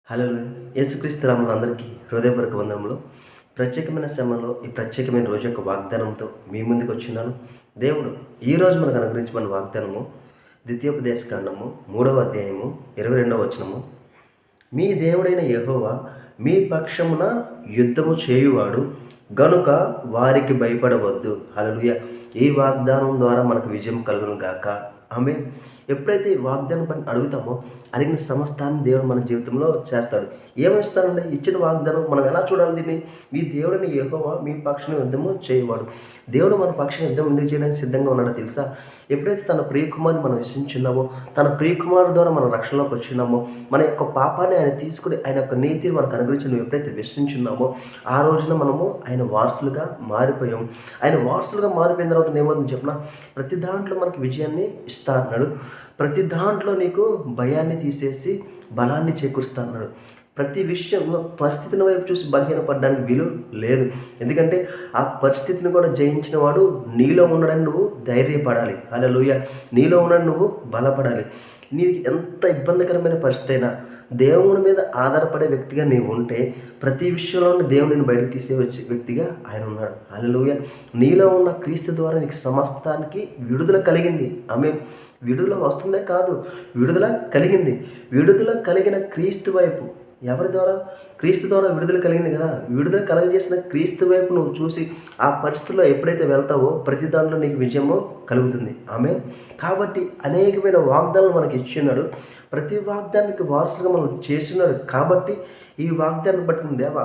హల్లెలూయా. యేసుక్రీస్తు నామములో అందరికీ హృదయపూర్వక వందనములు. ప్రత్యేకమైన సమయంలో ఈ ప్రత్యేకమైన రోజు యొక్క వాగ్దానంతో మీ ముందుకు వచ్చినాను. దేవుడు ఈరోజు మనకు అనుగ్రహించమన్న వాగ్దానము ద్వితీయోపదేశకాండము 3వ అధ్యాయము 22వ వచనము. మీ దేవుడైన యెహోవా మీ పక్షమున యుద్ధము చేయువాడు గనుక వారికి భయపడవద్దు. హల్లెలూయా. ఈ వాగ్దానం ద్వారా మనకు విజయం కలుగును గాక. ఆమేన్. ఎప్పుడైతే ఈ వాగ్దానం పని అడుగుతామో అడిగిన సమస్తాన్ని దేవుడు మన జీవితంలో చేస్తాడు. ఏమిస్తానండి? ఇచ్చిన వాగ్దానం మనం ఎలా చూడాలి దీన్ని? మీ దేవుడిని యెహోవా మీ పక్షాన యుద్ధము చేయవాడు. దేవుడు మన పక్షాన యుద్ధం ఎందుకు చేయడానికి సిద్ధంగా ఉన్నాడో తెలుసా? ఎప్పుడైతే తన ప్రియకుమారుని మనం విశ్వసించున్నామో, తన ప్రియకుమారు ద్వారా మనం రక్షణలోకి వచ్చినామో, మన యొక్క పాపాన్ని ఆయన తీసుకుని ఆయన యొక్క నీతిని మనకు అనుగ్రహించి నువ్వు ఎప్పుడైతే విశ్వసించున్నామో ఆ రోజున మనము ఆయన వారసులుగా మారిపోయాం. ఆయన వారసులుగా మారిపోయిన తర్వాత ఏమవుతుంది చెప్పిన? ప్రతి దాంట్లో మనకి విజయాన్ని ఇస్తా అన్నాడు. ప్రతి దాంట్లో నీకు భయాన్ని తీసేసి బలాన్ని చేకూరుస్తా అన్నాడు. ప్రతి విషయంలో పరిస్థితిని వైపు చూసి బలహీనపడడానికి వీలు లేదు. ఎందుకంటే ఆ పరిస్థితిని కూడా జయించిన వాడు నీలో ఉన్నాడని నువ్వు ధైర్యపడాలి. హల్లెలూయా. నీలో ఉన్నాడని నువ్వు బలపడాలి. నీకు ఎంత ఇబ్బందికరమైన పరిస్థితి అయినా దేవుని మీద ఆధారపడే వ్యక్తిగా నీవు ఉంటే ప్రతి విషయంలోనూ దేవుడిని బయటకు తీసే వ్యక్తిగా ఆయన ఉన్నాడు. హల్లెలూయా. నీలో ఉన్న క్రీస్తు ద్వారా నీకు సమస్తానికి విడుదల కలిగింది. ఆమె విడుదల వస్తుందే కాదు, విడుదల కలిగింది. విడుదల కలిగిన క్రీస్తు వైపు ఎవరి ద్వారా? క్రీస్తు ద్వారా విడుదల కలిగింది కదా. విడుదల కలగజేసిన క్రీస్తు వైపు నువ్వు చూసి ఆ పరిస్థితుల్లో ఎప్పుడైతే వెళ్తావో ప్రతి దాంట్లో నీకు విజయము కలుగుతుంది. ఆమె కాబట్టి అనేకమైన వాగ్దానాలు మనకి ఇచ్చినాడు. ప్రతి వాగ్దానానికి వారసులుగా మనం చేస్తున్నాడు. కాబట్టి ఈ వాగ్దానం బట్టి దేవా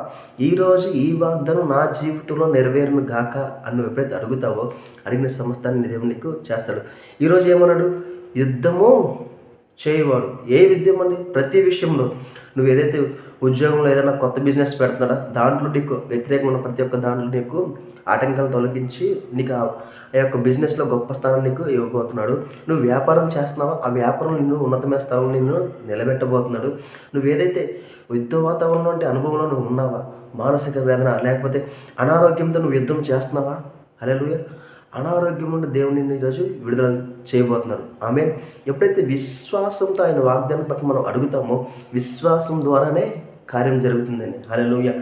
ఈరోజు ఈ వాగ్దానం నా జీవితంలో నెరవేరును గాక అని నువ్వు ఎప్పుడైతే అడుగుతావో అడిగిన సమస్తాన్ని దేవుడు నీకు చేస్తాడు. ఈరోజు ఏమన్నాడు? యుద్ధము చేయవాడు. ఏ విద్యం అండి? ప్రతి విషయంలో నువ్వు ఏదైతే ఉద్యోగంలో ఏదైనా కొత్త బిజినెస్ పెడుతున్నాడా దాంట్లో నీకు వ్యతిరేకమైన ప్రతి ఒక్క దాంట్లో నీకు ఆటంకాలు తొలగించి నీకు ఆ యొక్క బిజినెస్లో గొప్ప స్థానం నీకు ఇవ్వబోతున్నాడు. నువ్వు వ్యాపారం చేస్తున్నావో ఆ వ్యాపారంలో నిన్ను ఉన్నతమైన స్థలంలో నిన్ను నిలబెట్టబోతున్నాడు. నువ్వు ఏదైతే యుద్ధ వాతావరణంలో అంటే అనుభవంలో నువ్వు ఉన్నావా, మానసిక వేదన లేకపోతే అనారోగ్యంతో నువ్వు యుద్ధం చేస్తున్నావా? హల్లెలూయా. అనారోగ్యం నుండి దేవుని ఈరోజు విడుదల చేయబోతున్నారు. ఆమె ఎప్పుడైతే విశ్వాసంతో ఆయన వాగ్దానం పట్ల మనం అడుగుతామో విశ్వాసం ద్వారానే కార్యం జరుగుతుందని. హల్లెలూయా.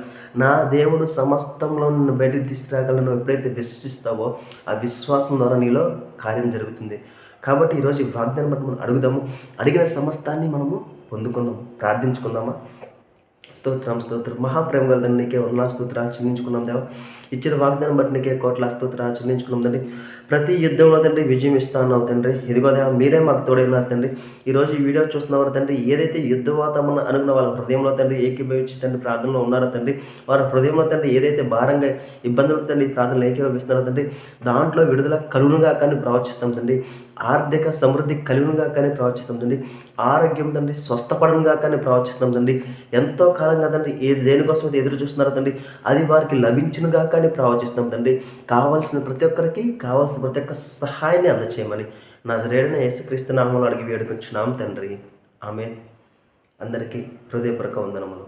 నా దేవుడు సమస్తంలో నిన్ను బయటకు తీసుకురాగలను ఎప్పుడైతే విశ్వసిస్తావో ఆ విశ్వాసం ద్వారా నీలో కార్యం జరుగుతుంది. కాబట్టి ఈరోజు ఈ వాగ్దానం బట్టి మనం అడుగుదాము. అడిగిన సమస్తాన్ని మనము పొందుకుందాము. ప్రార్థించుకుందామా? స్తోత్రం స్తోత్రం. మహాప్రేమ గల తండ్రి నీకే వందనాలు స్తోత్రాలు చెల్లించుకున్నాం దేవా. ఇచ్చిన వాగ్దానం బట్టి నీకే కోట్ల స్తోత్రాలు చెల్లించుకున్నాం తండ్రి. ప్రతి యుద్ధంలో తండ్రి విజయం ఇస్తా ఉన్నావు తండ్రి. ఇదిగో దేవా మీరే మాకు తోడైనారు తండ్రి. ఈరోజు ఈ వీడియో చూస్తున్నవారు తండ్రి ఏదైతే యుద్ధ వాతావరణం అనుకున్న వాళ్ళ హృదయంలో తండ్రి ఏకీభవించి తండ్రి ప్రార్థనలో ఉన్నారో తండ్రి వారి హృదయంలో తండ్రి ఏదైతే భారంగా ఇబ్బందులు తండ్రి ప్రార్థనలు ఏకీభవిస్తున్నారో తండ్రి దాంట్లో విడుదల కలుగునుగా కానీ ప్రవచిస్తాం తండ్రి. ఆర్థిక సమృద్ధి కలుగునుగా కానీ ప్రవచిస్తాం తండ్రి. ఆరోగ్యం తండ్రి స్వస్థపడనుగా కానీ ప్రవచిస్తాం తండ్రి. ఎంతో కాలంగా తండ్రి దేనికోసం అయితే ఎదురు చూస్తున్నారో తండ్రి అది వారికి లభించునుగా కానీ ప్రవచిస్తాం తండ్రి. కావాల్సిన ప్రతి ఒక్కరికి కావాల్సిన ప్రతి ఒక్క సహాయాన్ని అందచేయమని నజరేయుడైన యేసుక్రీస్తు నామములో అడిగి వేడుకొంచున్నాం తండ్రి. ఆమేన్. అందరికీ హృదయపూర్వక వందనములు.